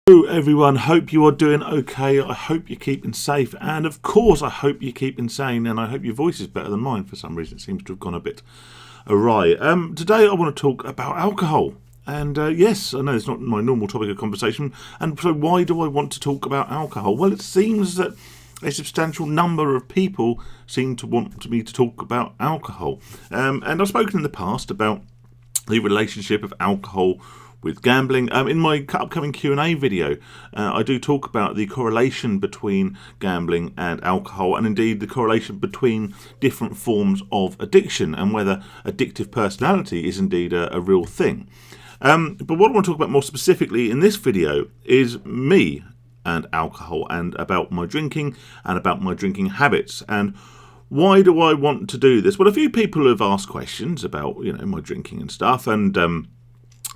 Hello everyone, hope you are doing okay. I hope you're keeping safe, and of course I hope you keep sane, and I hope your voice is better than mine. For some reason it seems to have gone a bit awry. Today I want to talk about alcohol, and yes, I know it's not my normal topic of conversation, and so why do I want to talk about alcohol? Well, it seems that a substantial number of people seem to want me to talk about alcohol, and I've spoken in the past about the relationship of alcohol with gambling. In my upcoming Q&A video, I do talk about the correlation between gambling and alcohol, and indeed the correlation between different forms of addiction and whether addictive personality is indeed a real thing. But what I want to talk about more specifically in this video is me and alcohol, and about my drinking and about my drinking habits. And why do I want to do this? Well, a few people have asked questions about, my drinking and stuff, and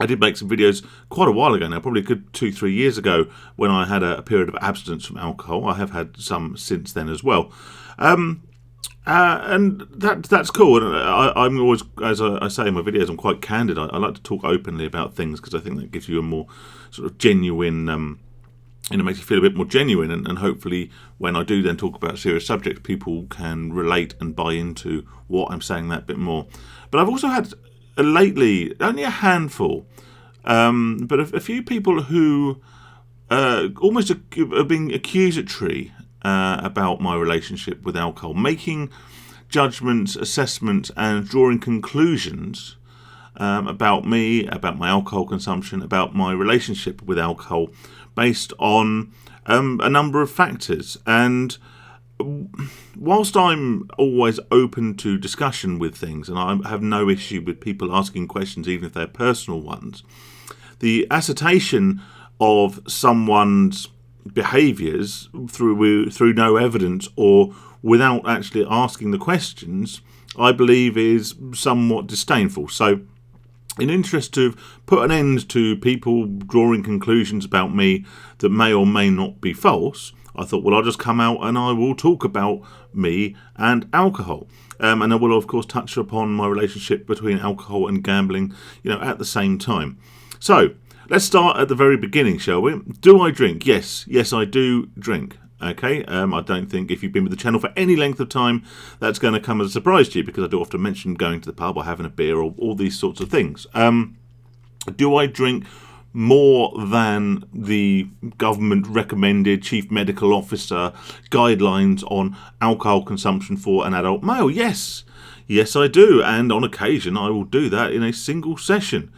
I did make some videos quite a while ago now, probably a good 2-3 years ago, when I had a period of abstinence from alcohol. I have had some since then as well. And that's cool. And I'm always, as I say in my videos, I'm quite candid. I like to talk openly about things because I think that gives you a more sort of genuine, makes you feel a bit more genuine. And hopefully when I do then talk about serious subjects, people can relate and buy into what I'm saying that bit more. But I've also had lately only a handful, but a few people who almost are being accusatory about my relationship with alcohol, making judgments, assessments, and drawing conclusions about me, about my alcohol consumption, about my relationship with alcohol, based on a number of factors. And whilst I'm always open to discussion with things, and I have no issue with people asking questions, even if they're personal ones, the assertion of someone's behaviours through no evidence or without actually asking the questions, I believe is somewhat disdainful. So, in interest to put an end to people drawing conclusions about me that may or may not be false, I thought, well, I'll just come out and I will talk about me and alcohol. And I will, of course, touch upon my relationship between alcohol and gambling, at the same time. So, let's start at the very beginning, shall we? Do I drink? Yes, I do drink. Okay, I don't think if you've been with the channel for any length of time, that's going to come as a surprise to you, because I do often mention going to the pub or having a beer or all these sorts of things. Do I drink more than the government recommended chief medical officer guidelines on alcohol consumption for an adult male? Yes I do, and on occasion I will do that in a single session.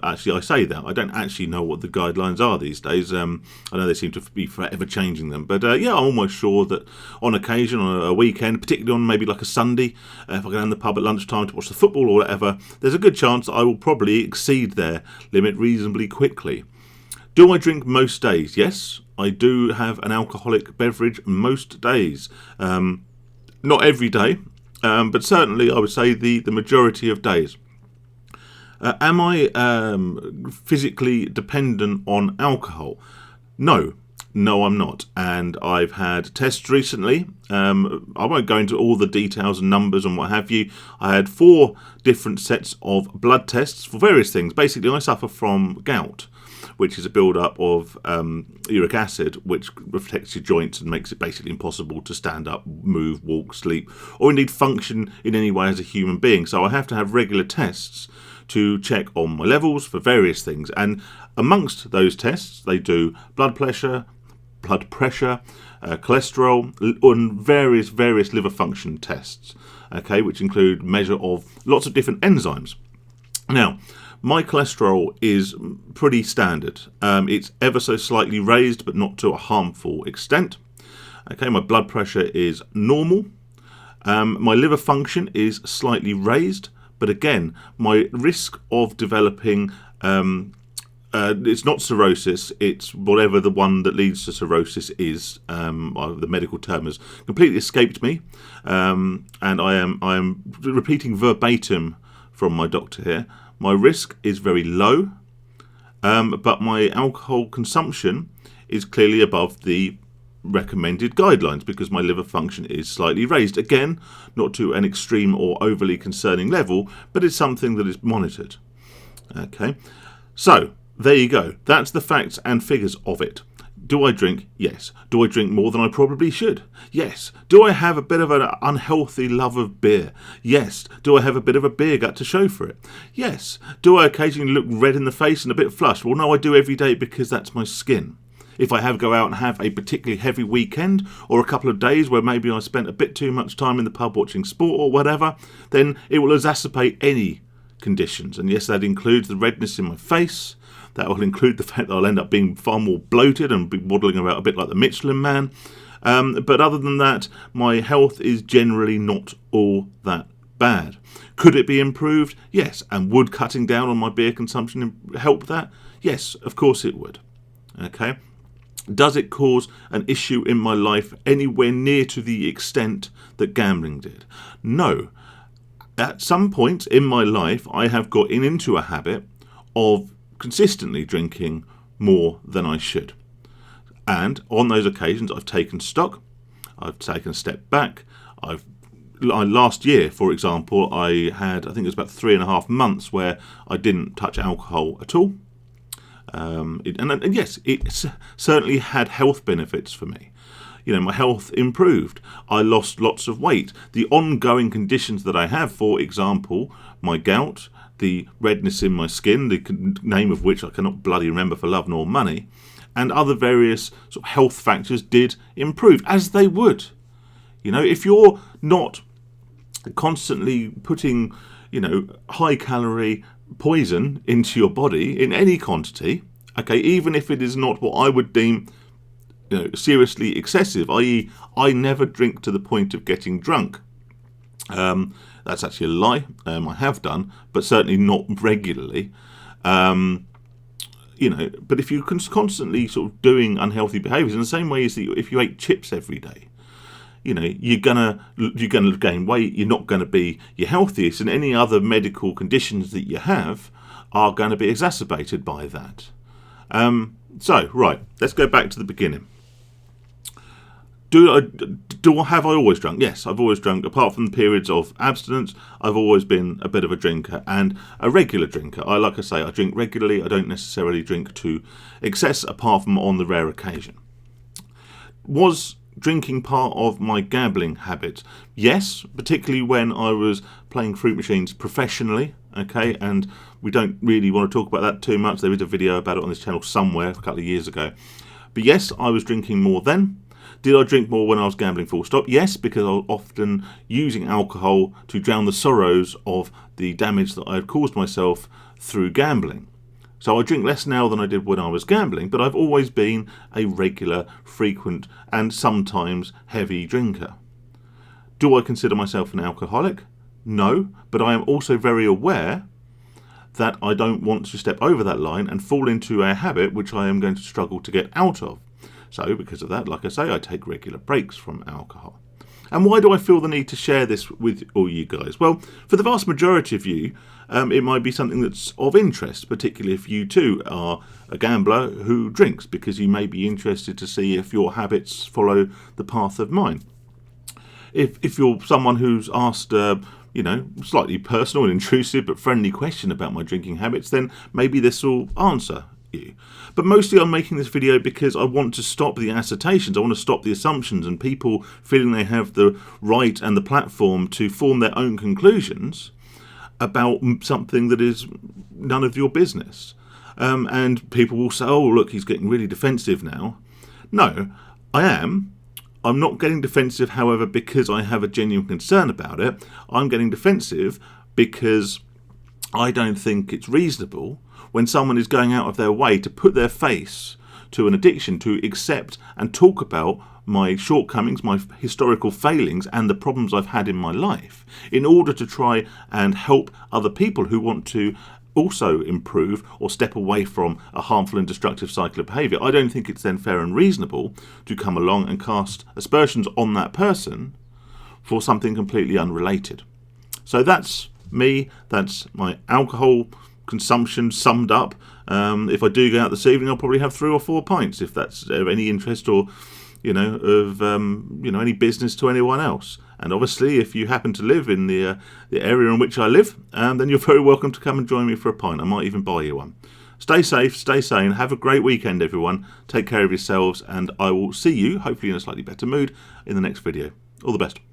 Actually, I say that I don't actually know what the guidelines are these days. I know they seem to be forever changing them, but I'm almost sure that on occasion, on a weekend, particularly on maybe like a Sunday, if I go down the pub at lunchtime to watch the football or whatever, there's a good chance I will probably exceed their limit reasonably quickly. Do I drink most days? Yes, I do have an alcoholic beverage most days. Not every day, but certainly I would say the majority of days. Am I physically dependent on alcohol? No, I'm not. And I've had tests recently. I won't go into all the details and numbers and what have you. I had 4 different sets of blood tests for various things. Basically, I suffer from gout, which is a build-up of uric acid, which affects your joints and makes it basically impossible to stand up, move, walk, sleep, or indeed function in any way as a human being. So I have to have regular tests to check on my levels for various things. And amongst those tests, they do blood pressure, cholesterol, and various liver function tests, okay, which include measure of lots of different enzymes. Now, my cholesterol is pretty standard. It's ever so slightly raised, but not to a harmful extent. Okay, my blood pressure is normal. My liver function is slightly raised, but again, my risk of developing, it's not cirrhosis, it's whatever the one that leads to cirrhosis is. The medical term has completely escaped me, and I am repeating verbatim from my doctor here. My risk is very low, but my alcohol consumption is clearly above the recommended guidelines because my liver function is slightly raised. Again, not to an extreme or overly concerning level, but it's something that is monitored. Okay, so there you go. That's the facts and figures of it. Do I drink? Yes. Do I drink more than I probably should? Yes. Do I have a bit of an unhealthy love of beer? Yes. Do I have a bit of a beer gut to show for it? Yes. Do I occasionally look red in the face and a bit flushed? Well, no, I do every day because that's my skin. If I go out and have a particularly heavy weekend or a couple of days where maybe I spent a bit too much time in the pub watching sport or whatever, then it will exacerbate any conditions. And yes, that includes the redness in my face. That will include the fact that I'll end up being far more bloated and be waddling about a bit like the Michelin Man. But other than that, my health is generally not all that bad. Could it be improved? Yes. And would cutting down on my beer consumption help that? Yes, of course it would. Okay. Does it cause an issue in my life anywhere near to the extent that gambling did? No. At some point in my life, I have gotten into a habit of consistently drinking more than I should. And on those occasions, I've taken stock, I've taken a step back. Last year, for example, I think it was about 3.5 months where I didn't touch alcohol at all. And yes, it certainly had health benefits for me. You know, my health improved. I lost lots of weight. The ongoing conditions that I have, for example, my gout, the redness in my skin, the name of which I cannot bloody remember for love nor money, and other various sort of health factors did improve, as they would. You know, if you're not constantly putting, high calorie poison into your body in any quantity, okay, even if it is not what I would deem seriously excessive, i.e. I never drink to the point of getting drunk. That's actually a lie. I have done, but certainly not regularly. But if you're constantly sort of doing unhealthy behaviours in the same way as if you ate chips every day, you're gonna gain weight. You're not going to be your healthiest, and any other medical conditions that you have are going to be exacerbated by that. Right, let's go back to the beginning. Have I always drunk? Yes, I've always drunk. Apart from the periods of abstinence, I've always been a bit of a drinker and a regular drinker. Like I say, I drink regularly. I don't necessarily drink to excess, apart from on the rare occasion. Was drinking part of my gambling habit? Yes, particularly when I was playing fruit machines professionally. Okay, and we don't really want to talk about that too much. There is a video about it on this channel somewhere a couple of years ago. But yes, I was drinking more then. Did I drink more when I was gambling, full stop? Yes, because I was often using alcohol to drown the sorrows of the damage that I had caused myself through gambling. So I drink less now than I did when I was gambling, but I've always been a regular, frequent, and sometimes heavy drinker. Do I consider myself an alcoholic? No, but I am also very aware that I don't want to step over that line and fall into a habit which I am going to struggle to get out of. So because of that, like I say, I take regular breaks from alcohol. And why do I feel the need to share this with all you guys? Well, for the vast majority of you, it might be something that's of interest, particularly if you too are a gambler who drinks, because you may be interested to see if your habits follow the path of mine. If you're someone who's asked slightly personal and intrusive but friendly question about my drinking habits, then maybe this will answer you. But mostly I'm making this video because I want to stop the assertions, I want to stop the assumptions and people feeling they have the right and the platform to form their own conclusions about something that is none of your business. And people will say, oh look, he's getting really defensive now. No, I'm not getting defensive, however, because I have a genuine concern about it. I'm getting defensive because I don't think it's reasonable when someone is going out of their way to put their face to an addiction, to accept and talk about my shortcomings, my historical failings, and the problems I've had in my life, in order to try and help other people who want to also improve or step away from a harmful and destructive cycle of behaviour. I don't think it's then fair and reasonable to come along and cast aspersions on that person for something completely unrelated. So that's me, that's my alcohol consumption summed up. If I do go out this evening, I'll probably have 3 or 4 pints, if that's of any interest or any business to anyone else. And obviously, if you happen to live in the area in which I live, then you're very welcome to come and join me for a pint. I might even buy you one. stay safe, stay sane, have a great weekend, everyone. Take care of yourselves, and I will see you, hopefully in a slightly better mood, in the next video. All the best.